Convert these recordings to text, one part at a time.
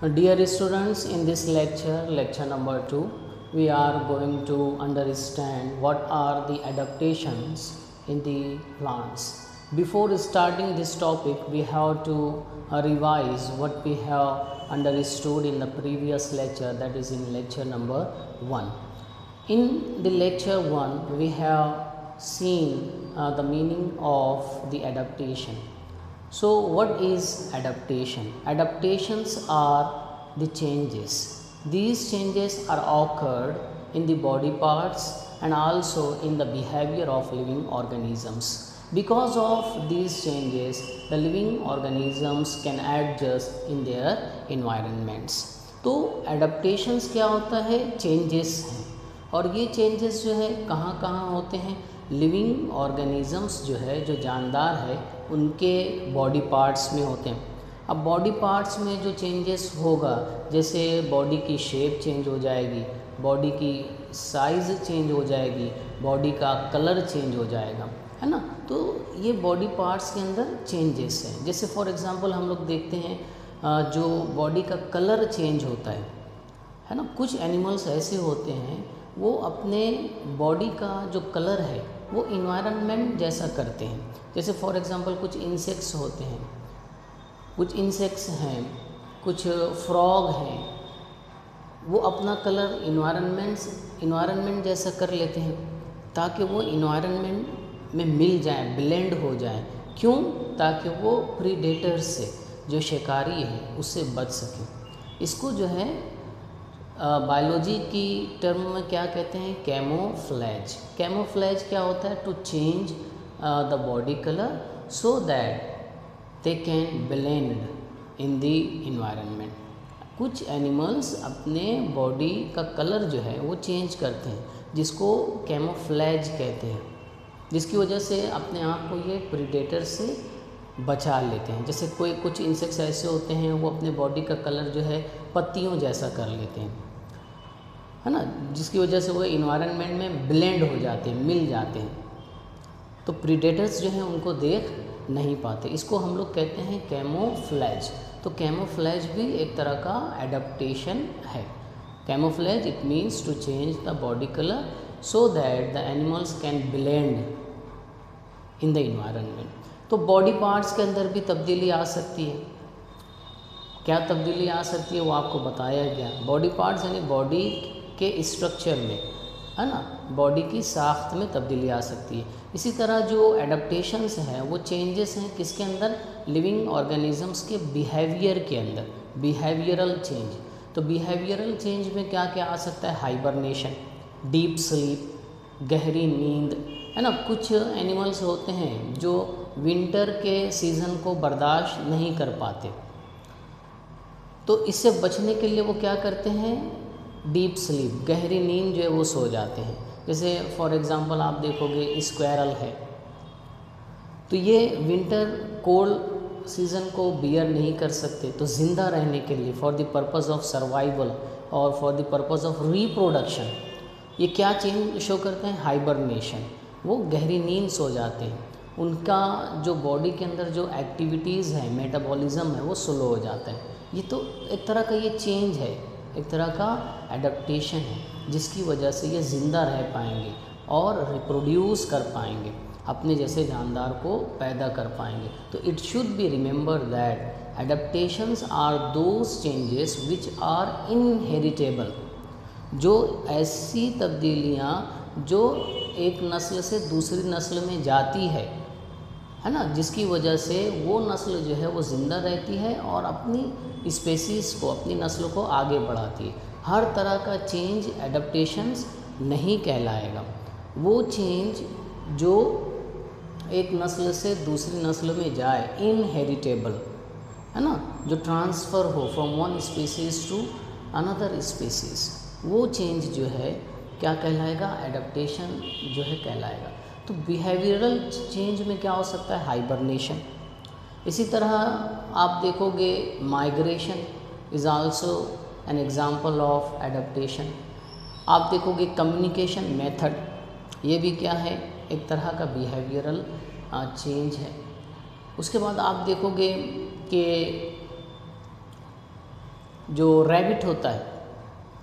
Dear students, in this lecture number 2, we are going to understand what are the adaptations in the plants. Before starting this topic, we have to revise what we have understood in the previous lecture, that is in lecture number 1. In the lecture 1, we have seen the meaning of the adaptation. So, what is adaptation? Adaptations are the changes. These changes are occurred in the body parts and also in the behavior of living organisms. Because of these changes, the living organisms can adjust in their environments. तो adaptations क्या होता है? Changes हैं, और ये changes जो है कहाँ कहाँ होते हैं? लिविंग ऑर्गेनिजम्स जो है, जो जानदार है, उनके बॉडी पार्ट्स में होते हैं. अब बॉडी पार्ट्स में जो चेंजेस होगा, जैसे बॉडी की शेप चेंज हो जाएगी, बॉडी की साइज़ चेंज हो जाएगी, बॉडी का कलर चेंज हो जाएगा, है ना. तो ये बॉडी पार्ट्स के अंदर चेंजेस हैं. जैसे फॉर एग्जांपल हम लोग देखते हैं जो बॉडी का कलर चेंज होता है ना. कुछ एनिमल्स ऐसे होते हैं वो अपने बॉडी का जो कलर है वो इन्वायरमेंट जैसा करते हैं. जैसे फॉर एग्जांपल कुछ इंसेक्ट्स होते हैं, कुछ इंसेक्ट्स हैं, कुछ फ्रॉग हैं, वो अपना कलर इन्वायरमेंट जैसा कर लेते हैं ताकि वो इन्वायरमेंट में मिल जाए, ब्लेंड हो जाए. क्यों? ताकि वो प्रीडेटर्स से, जो शिकारी है, उससे बच सकें. इसको जो है बायोलॉजी की टर्म में क्या कहते हैं? कैमोफ्लेज. कैमोफ्लेज क्या होता है? To change the body colour so that they can blend in the environment. कुछ एनिमल्स अपने बॉडी का कलर जो है वो चेंज करते हैं, जिसको कैमोफ्लेज कहते हैं, जिसकी वजह से अपने आप को ये प्रीडेटर से बचा लेते हैं. जैसे कुछ इंसेक्ट्स ऐसे होते हैं वो अपने बॉडी का कलर जो है पत्तियों जैसा कर लेते हैं, है ना, जिसकी वजह से वो इन्वायरमेंट में ब्लेंड हो जाते हैं, मिल जाते हैं. तो प्रीडेटर्स जो हैं उनको देख नहीं पाते. इसको हम लोग कहते हैं कैमोफ्लेज. तो कैमोफ्लेज भी एक तरह का एडाप्टेशन है. Camouflage it means to change the body colour so that the animals can blend in the environment. तो बॉडी पार्ट्स के अंदर भी तब्दीली आ सकती है. क्या तब्दीली आ सकती है वो आपको बताया गया. बॉडी पार्ट्स यानी बॉडी के स्ट्रक्चर में, है ना, बॉडी की साख्त में तब्दीली आ सकती है. इसी तरह जो एडाप्टेशंस हैं वो चेंजेस हैं किसके अंदर? लिविंग ऑर्गेनिजम्स के बिहेवियर के अंदर, बिहेवियरल चेंज. तो बिहेवियरल चेंज में क्या क्या आ सकता है? हाइबरनेशन, डीप स्लीप, गहरी नींद, है ना. कुछ एनिमल्स होते हैं जो विंटर के सीज़न को बर्दाश्त नहीं कर पाते, तो इससे बचने के लिए वो क्या करते हैं? डीप स्लीप, गहरी नींद जो है वो सो जाते हैं. जैसे फॉर एग्जांपल आप देखोगे स्क्वेरल है, तो ये विंटर कोल्ड सीज़न को बियर नहीं कर सकते, तो ज़िंदा रहने के लिए for the purpose of survival और for the purpose of reproduction ये क्या चेंज शो करते हैं? हाइबरनेशन. वो गहरी नींद सो जाते हैं. उनका जो बॉडी के अंदर जो एक्टिविटीज़ है, मेटाबॉलिज्म है, वो स्लो हो जाता है. ये तो एक तरह का ये चेंज है, एक तरह का एडाप्टेशन है, जिसकी वजह से ये ज़िंदा रह पाएंगे और रिप्रोड्यूस कर पाएंगे, अपने जैसे जानदार को पैदा कर पाएंगे. तो it should be remember that adaptations are those changes which are inheritable. जो ऐसी तब्दीलियाँ जो एक नस्ल से दूसरी नस्ल में जाती है ना, जिसकी वजह से वो नस्ल जो है वो ज़िंदा रहती है और अपनी स्पेसीज़ को, अपनी नस्ल को आगे बढ़ाती है. हर तरह का चेंज एडाप्टेशंस नहीं कहलाएगा. वो चेंज जो एक नस्ल से दूसरी नस्ल में जाए, इनहेरिटेबल, है ना, जो ट्रांसफ़र हो from one species to another species, वो चेंज जो है क्या कहलाएगा? एडाप्टेशन जो है कहलाएगा. तो बिहेवियरल चेंज में क्या हो सकता है? हाइबरनेशन. इसी तरह आप देखोगे migration is also an example of adaptation. आप देखोगे कम्युनिकेशन मेथड, ये भी क्या है? एक तरह का बिहेवियरल चेंज है. उसके बाद आप देखोगे कि जो रैबिट होता है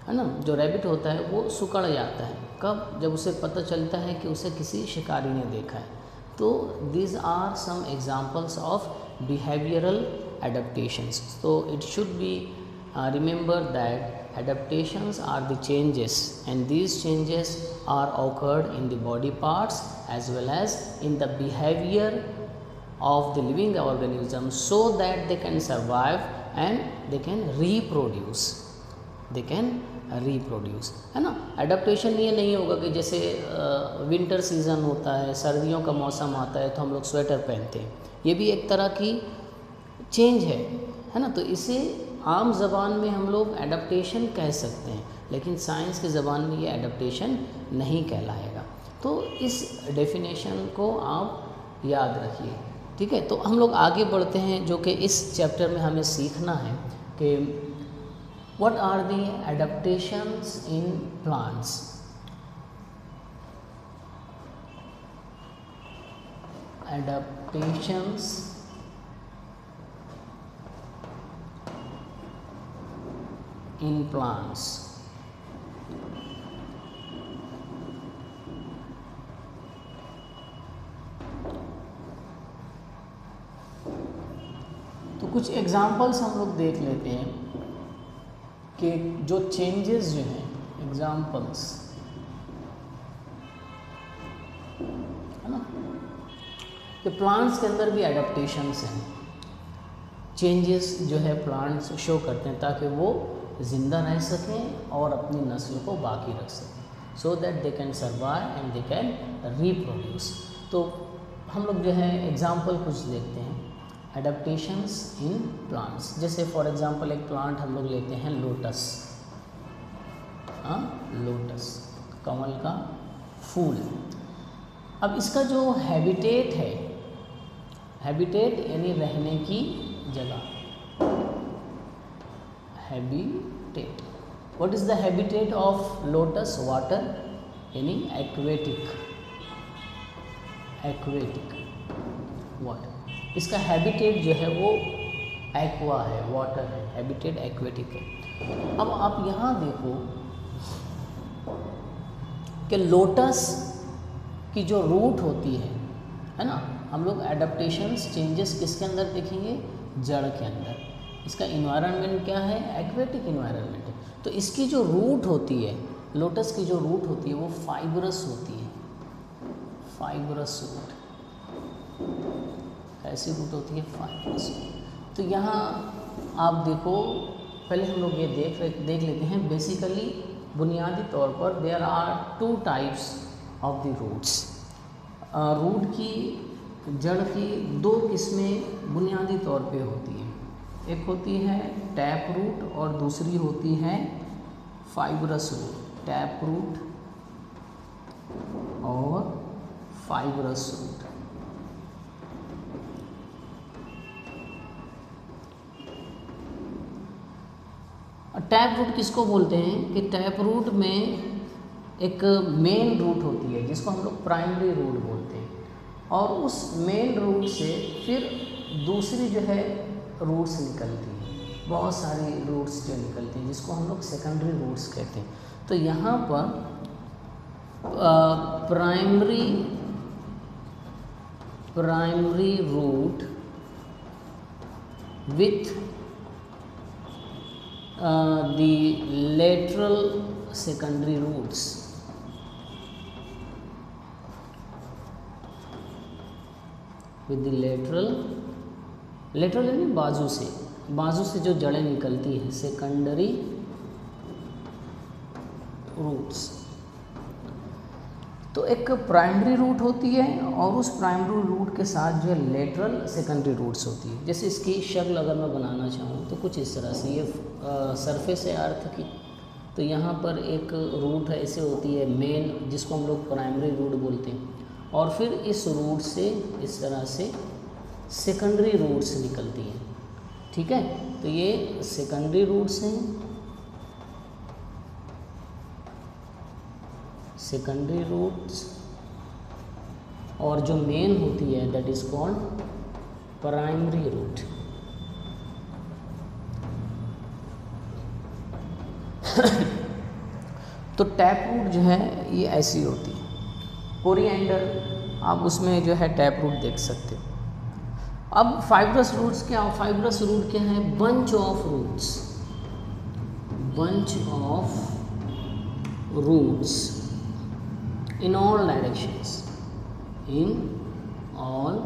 ना, जो रैबिट होता है वो सिकुड़ जाता है। कब? जब उसे पता चलता है कि उसे किसी शिकारी ने देखा है। तो these are some examples of behavioral adaptations. So it should be remember that adaptations are the changes, and these changes are occurred in the body parts as well as in the behavior of the living organisms, so that they can survive and they can reproduce. They can reproduce, है ना। Adaptation ये नहीं होगा कि जैसे winter season होता है, सर्दियों का मौसम आता है तो हम लोग स्वेटर पहनते हैं, ये भी एक तरह की चेंज है ना। तो इसे आम ज़बान में हम लोग एडाप्टेशन कह सकते हैं, लेकिन साइंस की ज़बान में ये एडाप्टेशन नहीं कहलाएगा। तो इस डेफिनेशन को आप याद रखिए, ठीक है। तो हम लोग आगे बढ़ते हैं, जो कि इस चैप्टर में हमें सीखना है कि what are the adaptations in plants. Adaptations in plants. तो कुछ एग्जाम्पल्स हम लोग देख लेते हैं कि जो चेंजेस जो हैं, एग्जाम्पल्स, है ना, कि प्लांट्स के अंदर भी एडाप्टेशंस हैं। चेंजेस जो है प्लांट्स शो करते हैं ताकि वो ज़िंदा रह सकें और अपनी नस्ल को बाकी रख सकें, सो that they can survive and they can reproduce. तो हम लोग जो है एग्जाम्पल कुछ देखते हैं एडाप्टेशंस इन प्लांट्स। जैसे फॉर एग्जांपल एक प्लांट हम लोग लेते हैं लोटस, लोटस कमल का फूल। अब इसका जो हैबिटेट है, हैबिटेट यानी रहने की जगह, habitat, what is the habitat of lotus? Water यानी एक्वेटिक, एक्वेटिक वाटर। इसका हैबिटेट जो है वो एक्वा है, वाटर है, हैबिटेट एक्वेटिक है। अब आप यहाँ देखो कि लोटस की जो रूट होती है ना, हम लोग एडाप्टेशंस चेंजेस किसके अंदर देखेंगे? जड़ के अंदर। इसका इन्वायरमेंट क्या है? एक्वेटिक इन्वायरमेंट है। तो इसकी जो रूट होती है, लोटस की जो रूट होती है वो फाइब्रस होती है, फाइब्रस रूट, ऐसी रूट होती है फाइब्रस। तो यहाँ आप देखो, पहले हम लोग ये देख लेते हैं। बेसिकली बुनियादी तौर पर there are 2 types of the roots. Root की, जड़ की 2 किस्में बुनियादी तौर पे होती हैं। एक होती है टैप रूट और दूसरी होती है फाइब्रस रूट। टैप रूट और फाइब्रस रूट। टैप रूट किसको बोलते हैं कि टैप रूट में एक मेन रूट होती है जिसको हम लोग प्राइमरी रूट बोलते हैं, और उस मेन रूट से फिर दूसरी जो है रूट्स निकलती हैं, बहुत सारी रूट्स जो निकलती हैं जिसको हम लोग सेकेंडरी रूट्स कहते हैं। तो यहाँ पर primary root with the lateral secondary roots, with the lateral यानी बाजू से जो जड़ें निकलती हैं, सेकेंडरी रूट्स। तो एक प्राइमरी रूट होती है और उस प्राइमरी रूट के साथ जो है लेटरल सेकेंडरी रूट्स होती है। जैसे इसकी शक्ल अगर मैं बनाना चाहूँ तो कुछ इस तरह से, ये सरफेस है अर्थ की, तो यहाँ पर एक रूट है, ऐसे होती है मेन, जिसको हम लोग प्राइमरी रूट बोलते हैं, और फिर इस रूट से इस तरह से सेकेंडरी रूट्स निकलती हैं, ठीक है। तो ये सेकेंडरी रूट्स हैं, सेकेंडरी रूट्स, और जो मेन होती है that is called primary root. तो टैप रूट जो है ये ऐसी होती है। कोरिएंडर आप उसमें जो है टैप रूट देख सकते हो। अब फाइब्रस रूट्स क्या, फाइब्रस रूट क्या है? Bunch of roots, bunch of roots in all directions, in all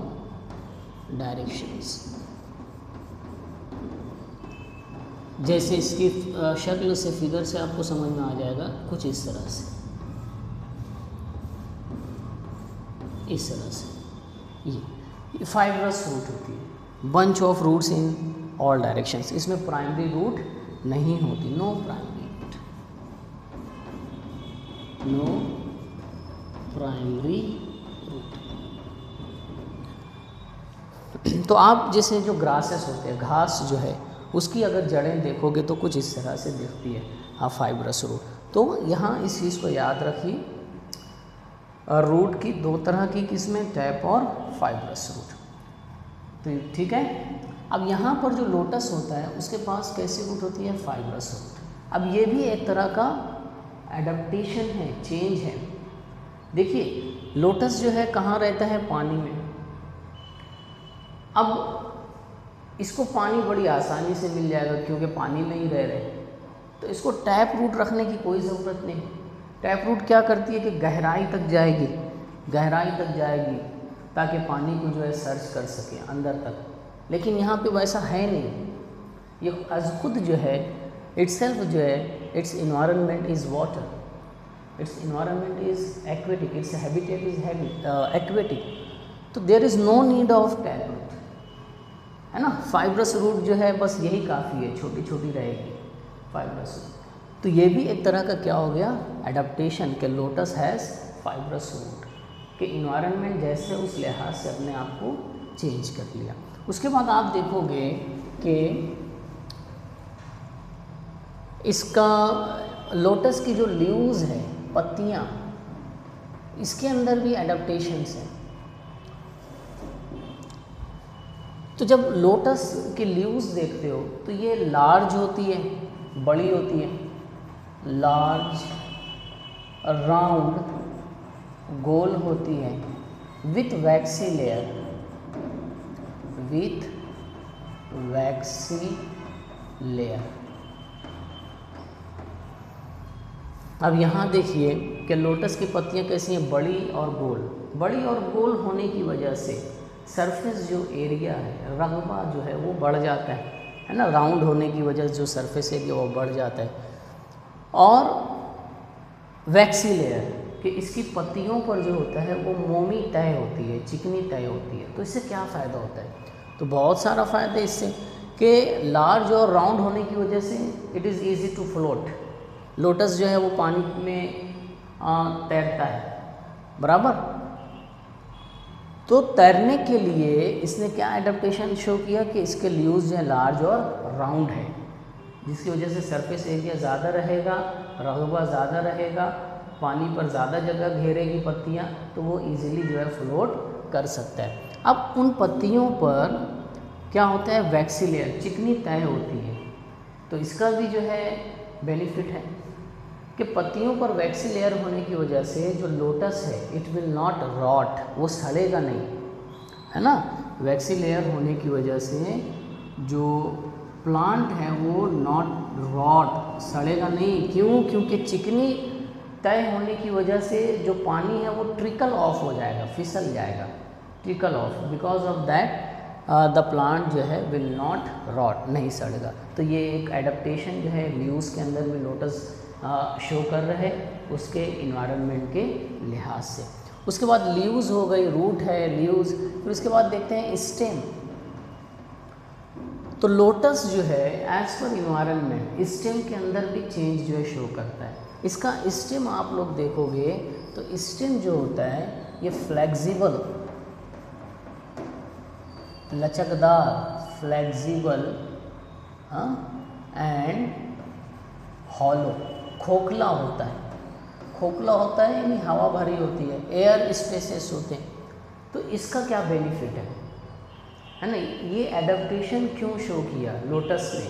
directions। जैसे इसकी शक्ल से, फिगर से आपको समझ में आ जाएगा कुछ इस तरह से, इस तरह से ये फाइब्रस रूट होती है। Bunch of roots in all directions. इसमें प्राइमरी रूट नहीं होती, no primary root, no primary root. तो आप जैसे जो ग्रासेस होते हैं, घास जो है उसकी अगर जड़ें देखोगे तो कुछ इस तरह से दिखती है, हाँ फाइब्रस रूट। तो यहाँ इस चीज़ को याद रखिए, रूट की दो तरह की, किसमें? टैप और फाइब्रस रूट। तो ठीक है। अब यहाँ पर जो लोटस होता है उसके पास कैसी रूट होती है? Fibrous root. अब ये भी एक तरह का एडप्टेशन है, चेंज है। देखिए लोटस जो है कहाँ रहता है? पानी में। अब इसको पानी बड़ी आसानी से मिल जाएगा क्योंकि पानी में ही रह रहे हैं, तो इसको टैप रूट रखने की कोई ज़रूरत नहीं। टैप रूट क्या करती है कि गहराई तक जाएगी, गहराई तक जाएगी ताकि पानी को जो है सर्च कर सके अंदर तक। लेकिन यहाँ पे वैसा है नहीं, ये अज खुद जो है इट्सेल्फ जो है, its environment is water, its environment is aquatic, its habitat is aquatic. तो there is no need of tap root, है ना। फाइब्रस रूट जो है बस यही काफ़ी है, छोटी छोटी रहेगी फाइब्रस रूट। तो ये भी एक तरह का क्या हो गया? एडप्टेशन के लोटस हैज़ फाइब्रस रूट, कि इन्वायरमेंट जैसे उस लिहाज से अपने आप को चेंज कर लिया। उसके बाद आप देखोगे कि इसका लोटस की जो लीव्स है, पत्तियाँ, इसके अंदर भी एडप्टेशंस हैं। तो जब लोटस के लीव्स देखते हो तो ये लार्ज होती है, बड़ी होती है, लार्ज, राउंड, गोल होती है, with waxy layer, with waxy layer. अब यहाँ देखिए कि लोटस की पत्तियाँ कैसी हैं? बड़ी और गोल। बड़ी और गोल होने की वजह से सरफेस जो एरिया है, रकबा जो है वो बढ़ जाता है ना। राउंड होने की वजह से जो सरफेस एरिया वो बढ़ जाता है। और वैक्सी लेयर कि इसकी पत्तियों पर जो होता है वो मोमी तय होती है, चिकनी तय होती है। तो इससे क्या फ़ायदा होता है? तो बहुत सारा फ़ायदा है इससे, कि लार्ज और राउंड होने की वजह से it is easy to float. Lotus जो है वो पानी में तैरता है, बराबर। तो तैरने के लिए इसने क्या एडप्टेशन शो किया कि इसके लीव्स जो है लार्ज और राउंड है, जिसकी वजह से सरफेस एरिया ज़्यादा रहेगा, रकबा ज़्यादा रहेगा, पानी पर ज़्यादा जगह घेरेगी पत्तियाँ, तो वो इजीली जो है फ्लोट कर सकता है। अब उन पत्तियों पर क्या होता है? वैक्सी लेयर, चिकनी तय होती है। तो इसका भी जो है बेनिफिट है कि पत्तियों पर वैक्सी लेयर होने की वजह से जो लोटस है इट विल नॉट रॉट, वो सड़ेगा नहीं, है ना। वैक्सी लेयर होने की वजह से जो प्लांट है वो नॉट रॉट, सड़ेगा नहीं। क्यों? क्योंकि चिकनी तय होने की वजह से जो पानी है वो ट्रिकल ऑफ हो जाएगा, फिसल जाएगा, trickle of. Because of that the plant जो है विल नॉट रॉट, नहीं सड़ेगा। तो ये एक एडप्टेशन जो है लीव्स के अंदर भी लोटस शो कर रहे उसके इन्वायरमेंट के लिहाज से। उसके बाद लीव्स हो गई, रूट है, लीव्स। फिर उसके बाद देखते हैं स्टेम। तो लोटस जो है एज पर इन्वायरमेंट स्टेम के अंदर भी चेंज जो है शो करता है। इसका स्टेम आप लोग देखोगे तो स्टेम जो होता है ये फ्लेक्सिबल, लचकदार, फ्लेक्सिबल, हाँ, एंड हॉलो, खोखला होता है। खोखला होता है यानी हवा भरी होती है, एयर स्पेसेस होते हैं। तो इसका क्या बेनिफिट है ना। ये एडप्टेशन क्यों शो किया लोटस ने?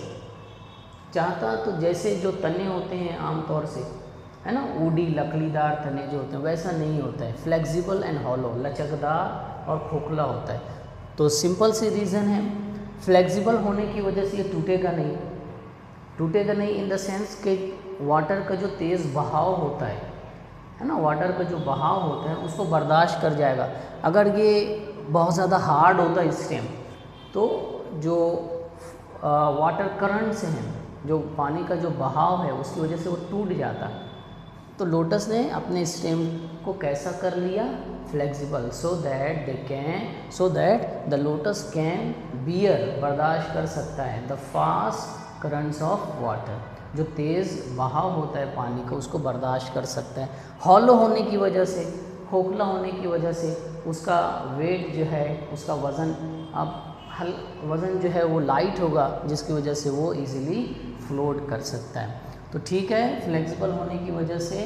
चाहता तो जैसे जो तने होते हैं आमतौर से, है ना, ऊडी लकड़ीदार तने जो होते हैं, वैसा नहीं होता है, फ्लेक्सिबल एंड हॉलो, लचकदार और खोखला होता है। तो सिंपल सी रीज़न है, फ्लेक्सिबल होने की वजह से ये टूटेगा नहीं। टूटेगा नहीं इन द सेंस कि वाटर का जो तेज़ बहाव होता है ना, वाटर का जो बहाव होता है उसको बर्दाश्त कर जाएगा। अगर ये बहुत ज़्यादा हार्ड होता है स्टेम, तो जो वाटर करंट से हैं, जो पानी का जो बहाव है उसकी वजह से वो टूट जाता है। तो लोटस ने अपने स्टेम को कैसा कर लिया, flexible, so that the lotus can bear, बर्दाश्त कर सकता है, the fast currents of water, जो तेज़ बहाव होता है पानी का उसको बर्दाश्त कर सकता है। हॉलो होने की वजह से, खोखला होने की वजह से उसका वेट जो है, उसका वज़न वज़न जो है वो लाइट होगा, जिसकी वजह से वो इजीली फ्लोट कर सकता है। तो ठीक है, फ्लेक्सिबल होने की वजह से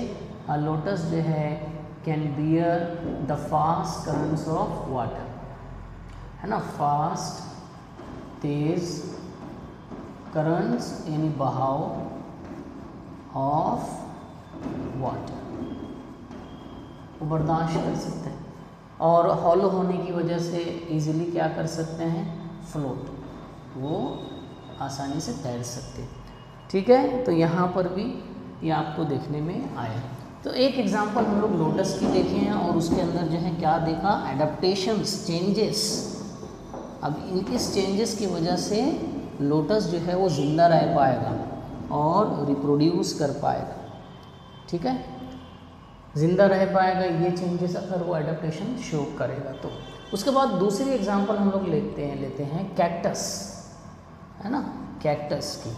लोटस जो है can bear the fast currents of water, है ना, फास्ट तेज़ करंट्स यानी बहाव ऑफ वाटर, वो बर्दाश्त कर सकते हैं। और हॉलो होने की वजह से इजीली क्या कर सकते हैं, फ्लोट, वो आसानी से तैर सकते हैं। ठीक है, तो यहाँ पर भी ये आपको देखने में आया। तो एक एग्जांपल हम लोग लोटस की देखे हैं और उसके अंदर जो है क्या देखा, एडाप्टेशंस, चेंजेस। अब इस चेंजेस की वजह से लोटस जो है वो ज़िंदा रह पाएगा और रिप्रोड्यूस कर पाएगा। ठीक है, ज़िंदा रह पाएगा, ये चेंजेस अगर वो एडाप्टेशन शो करेगा। तो उसके बाद दूसरी एग्जांपल हम लोग लेते हैं कैक्टस, है ना, कैक्टस की।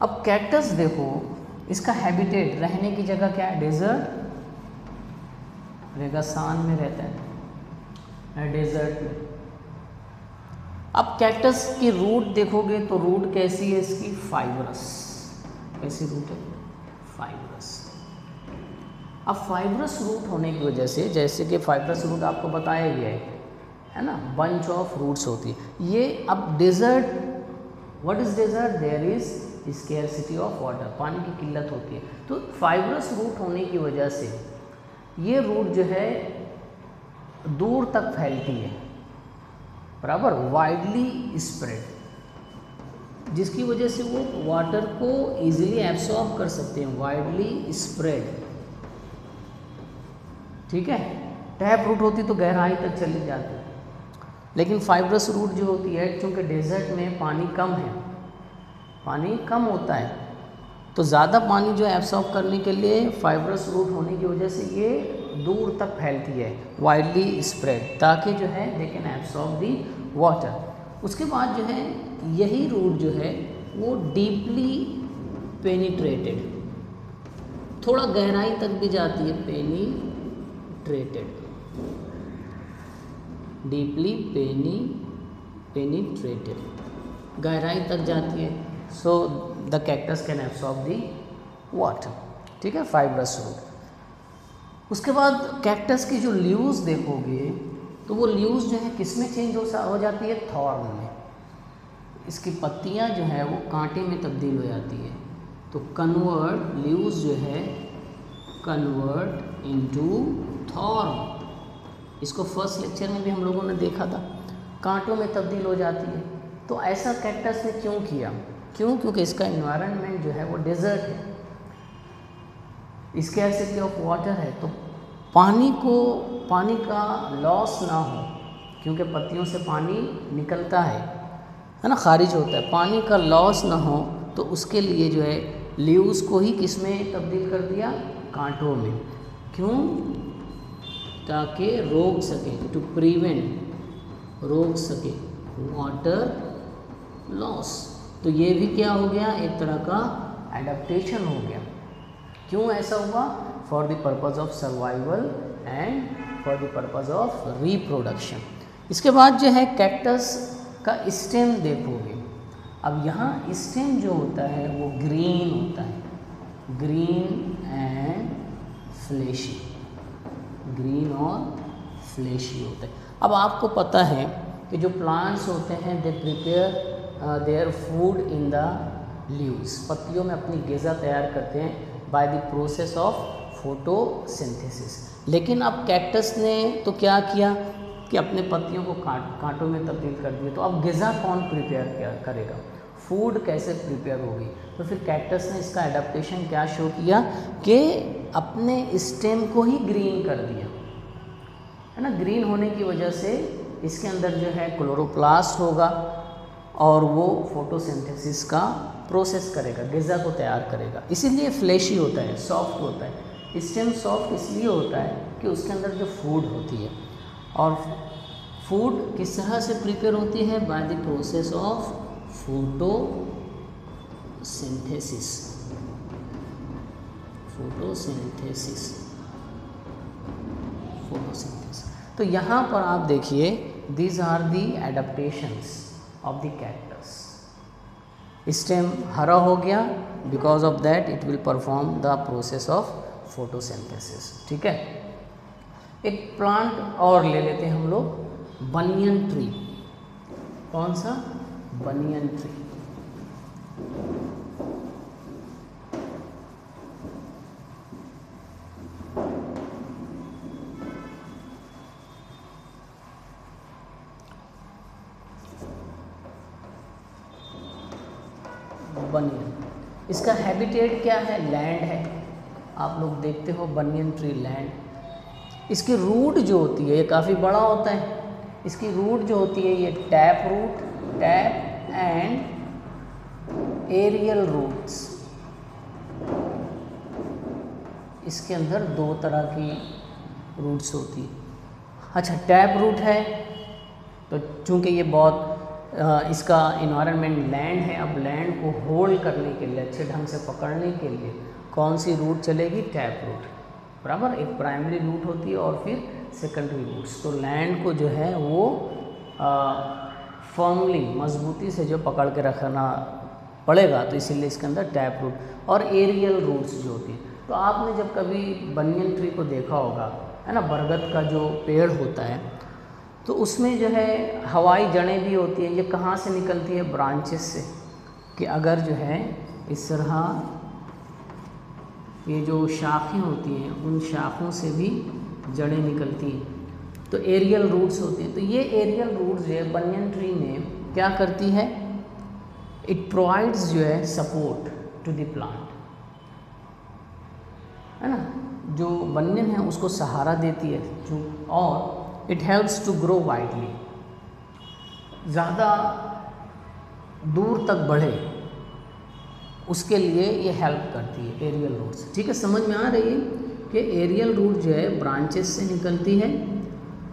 अब कैक्टस देखो, इसका हैबिटेट, रहने की जगह क्या है, डेजर्ट, रेगिस्तान में रहता है, डेजर्ट में। अब कैक्टस की रूट देखोगे तो रूट कैसी है इसकी, फाइबरस। कैसी रूट है, फाइबरस। अब फाइबरस रूट होने की वजह से, जैसे कि फाइबरस रूट आपको बताया गया है ना, बंच ऑफ रूट्स होती है ये। अब desert, what is desert, there is scarcity of water, पानी की किल्लत होती है। तो फाइबरस रूट होने की वजह से ये रूट जो है दूर तक फैलती है, बराबर, वाइडली स्प्रेड, जिसकी वजह से वो वाटर को इजीली एब्सॉर्ब कर सकते हैं, वाइडली स्प्रेड। ठीक है, टैप रूट होती तो गहराई तक चली जाती, लेकिन फाइबरस रूट जो होती है, क्योंकि डेजर्ट में पानी कम है, पानी कम होता है, तो ज़्यादा पानी जो एब्सॉर्ब करने के लिए फाइबरस रूट होने की वजह से ये दूर तक फैलती है, वाइडली स्प्रेड, ताकि जो है they can absorb the water. उसके बाद जो है यही रूट जो है वो डीपली पेनिट्रेटेड, थोड़ा गहराई तक भी जाती है, पेनिट्रेटेड, डीपली पेनिट्रेटेड, गहराई तक जाती है। So the cactus can absorb the water. ठीक है, फाइबरस रूट। उसके बाद कैक्टस की जो लीव्स देखोगे तो वो लीव्स जो है किस में चेंज हो जाती है, थॉर्न में। इसकी पत्तियां जो है वो कांटे में तब्दील हो जाती है। तो कन्वर्ट, लीव्स जो है कन्वर्ट इनटू थॉर्न, इसको फर्स्ट लेक्चर में भी हम लोगों ने देखा था, कांटों में तब्दील हो जाती है। तो ऐसा कैक्टस ने क्यों किया, क्योंकि इसका एनवायरनमेंट जो है वो डेजर्ट है, स्कैर्सिटी ऑफ वाटर है, तो पानी का लॉस ना हो, क्योंकि पत्तियों से पानी निकलता है ना, खारिज होता है, पानी का लॉस ना हो, तो उसके लिए जो है लीव्स को ही किस में तब्दील कर दिया, कांटों में। क्यों, ताकि रोक सके, टू प्रिवेंट, रोक सके वाटर लॉस। तो ये भी क्या हो गया, एक तरह का एडाप्टेशन हो गया। क्यों ऐसा हुआ, for the purpose of survival and for the purpose of reproduction. इसके बाद जो है कैक्टस का स्टेम देखोगे। अब यहाँ स्टेम जो होता है वो ग्रीन होता है, ग्रीन एंड फ्लेशी, ग्रीन और फ्लेशी होते हैं। अब आपको पता है कि जो प्लांट्स होते हैं they prepare their food in the leaves, पत्तियों में अपनी ग़िज़ा तैयार करते हैं bye the process of photosynthesis. लेकिन अब कैक्टस ने तो क्या किया कि अपने पत्तियों को कांटों में तब्दील कर दिया, तो अब ग़िज़ा कौन प्रिपेयर करेगा, फूड कैसे प्रिपेयर होगी? तो फिर कैक्टस ने इसका एडाप्टेशन क्या शो किया कि अपने स्टेम को ही ग्रीन कर दिया, है ना। ग्रीन होने की वजह से इसके अंदर जो है क्लोरोप्लास्ट होगा और वो फोटोसिंथेसिस का प्रोसेस करेगा, ग़िज़ा को तैयार करेगा। इसीलिए फ्लैशी होता है, सॉफ्ट होता है। स्टेम सॉफ्ट इसलिए होता है कि उसके अंदर जो फूड होती है, और फूड किस तरह से प्रिपेयर होती है? By the process of photosynthesis. तो यहाँ पर आप देखिए, these are the adaptations of the cactus. Stem हरा हो गया, because of that it will perform the process of photosynthesis. ठीक है, एक प्लांट और ले लेते हैं हम लोग, बनियन ट्री। कौन सा? Banyan tree. बनियन, इसका हैबिटेट क्या है? लैंड है। आप लोग देखते हो बनियन ट्री लैंड। इसकी रूट जो होती है ये काफ़ी बड़ा होता है। इसकी रूट जो होती है ये tap root, tap and aerial roots. इसके अंदर दो तरह की रूट्स होती है। अच्छा, टैप रूट है तो चूँकि ये बहुत इसका इन्वायरमेंट लैंड है, अब लैंड को होल्ड करने के लिए, अच्छे ढंग से पकड़ने के लिए कौन सी रूट चलेगी? टैप रूट, बराबर। एक प्राइमरी रूट होती है और फिर सेकेंडरी रूट्स। तो लैंड को जो है वो फर्मली, मजबूती से जो पकड़ के रखना पड़ेगा, तो इसीलिए इसके अंदर टैप रूट और एरियल रूट्स जो होती है। तो आपने जब कभी बनियन ट्री को देखा होगा, है ना, बरगद का जो पेड़ होता है, तो उसमें जो है हवाई जड़ें भी होती हैं। ये कहाँ से निकलती है? ब्रांचेस से। कि अगर जो है इस तरह ये जो शाखें होती हैं, उन शाखों से भी जड़ें निकलती हैं, तो एरियल रूट्स होते हैं। तो ये एरियल रूट्स जो है बनियन ट्री में क्या करती है? इट प्रोवाइड्स जो है सपोर्ट टू द प्लांट, है ना। जो बनियन है उसको सहारा देती है, जो और it helps to grow widely, ज़्यादा दूर तक बढ़े उसके लिए ये हेल्प करती है एरियल रूट्स। ठीक है, समझ में आ रही है कि एरियल रूट जो है ब्रांचेस से निकलती है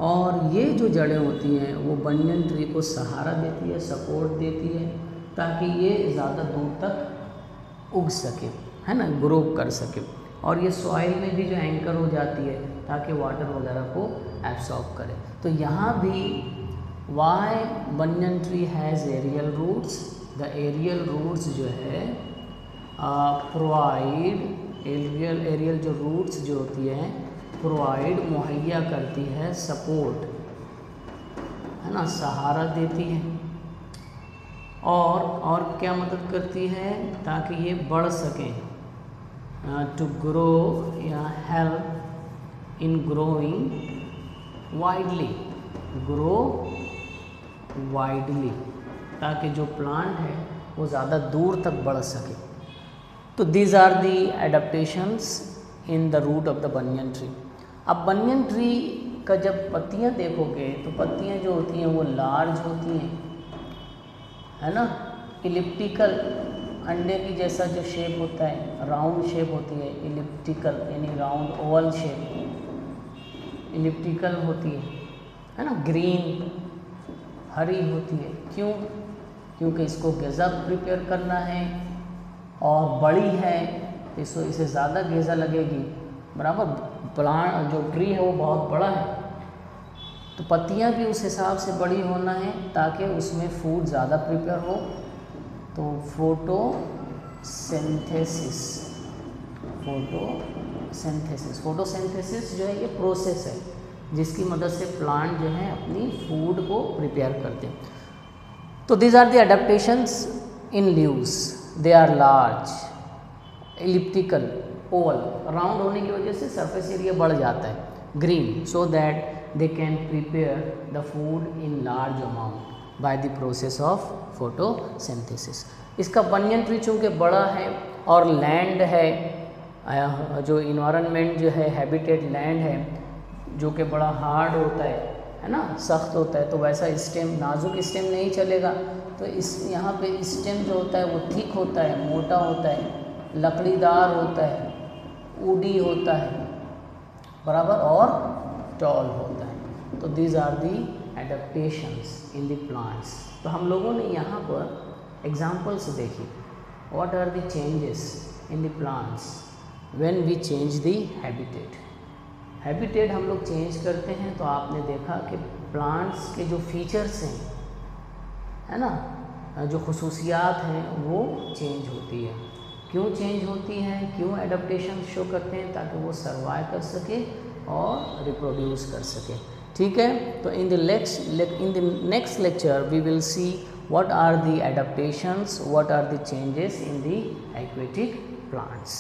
और ये जो जड़ें होती हैं वो बनियन ट्री को सहारा देती है, सपोर्ट देती है, ताकि ये ज़्यादा दूर तक उग सके, है ना, ग्रो कर सके। और ये सॉइल में भी जो एंकर हो जाती है ताकि वाटर वगैरह को एब्सॉर्ब करे। तो यहाँ भी why banyan tree has aerial roots, the aerial roots जो है प्रोवाइड एरियल जो रूट्स जो होती हैं प्रोवाइड, मुहैया करती है, सपोर्ट, है ना, सहारा देती है। और क्या मदद करती है? ताकि ये बढ़ सकें, टू ग्रो या help in growing widely, grow widely, ताकि जो प्लांट है वो ज़्यादा दूर तक बढ़ सके। तो these are the adaptations in the root of the banyan tree. अब बनियन ट्री का जब पत्तियां देखोगे तो पत्तियां जो होती हैं वो लार्ज होती हैं, है ना, इलिप्टिकल, अंडे की जैसा जो शेप होता है, राउंड शेप होती है, इलिप्टिकल यानी राउंड ओवल शेप इलिप्टिकल होती है ना, ग्रीन, हरी होती है। क्यों? क्योंकि इसको ग़िज़ा प्रिपेयर करना है और बड़ी है, तो इसे ज़्यादा ग़िज़ा लगेगी, बराबर। प्लांट जो ट्री है वो बहुत बड़ा है, तो पत्तियां भी उस हिसाब से बड़ी होना है ताकि उसमें फूड ज़्यादा प्रिपेयर हो। तो फोटोसिंथेसिस फोटोसिंथेसिस। फोटोसिंथेसिस जो है ये प्रोसेस है जिसकी मदद से प्लांट जो है अपनी फूड को प्रिपेयर करते हैं। तो these are the adaptations in leaves. They are large, elliptical, oval, round होने की वजह से सरफेस एरिया बढ़ जाता है, green, so that they can prepare the food in large amount by the process of photosynthesis. इसका बनियन ट्री चूँकि बड़ा है और लैंड है, जो इन्वायरमेंट जो है हैबिटेट लैंड है जो कि बड़ा हार्ड होता है ना, सख्त होता है, तो वैसा स्टेम, नाजुक स्टेम नहीं चलेगा। तो इस यहाँ पे स्टेम जो होता है वो थिक होता है, मोटा होता है, लकड़ीदार होता है, वुडी होता है बराबर, और टॉल होता है। तो these are the adaptations in the plants. तो हम लोगों ने यहाँ पर एग्जाम्पल्स देखी, what are the changes in the plants when we change the habitat. Habitat हम लोग चेंज करते हैं तो आपने देखा कि प्लांट्स के जो फीचर्स हैं, है ना, जो खुसूसियात हैं वो चेंज होती है। क्यों चेंज होती हैं, क्यों एडेप्टेशन शो करते हैं, ताकि वो सर्वाइव कर सके और रिप्रोड्यूस कर सके। ठीक है, तो in the next lecture we will see what are the adaptations, what are the changes in the aquatic plants.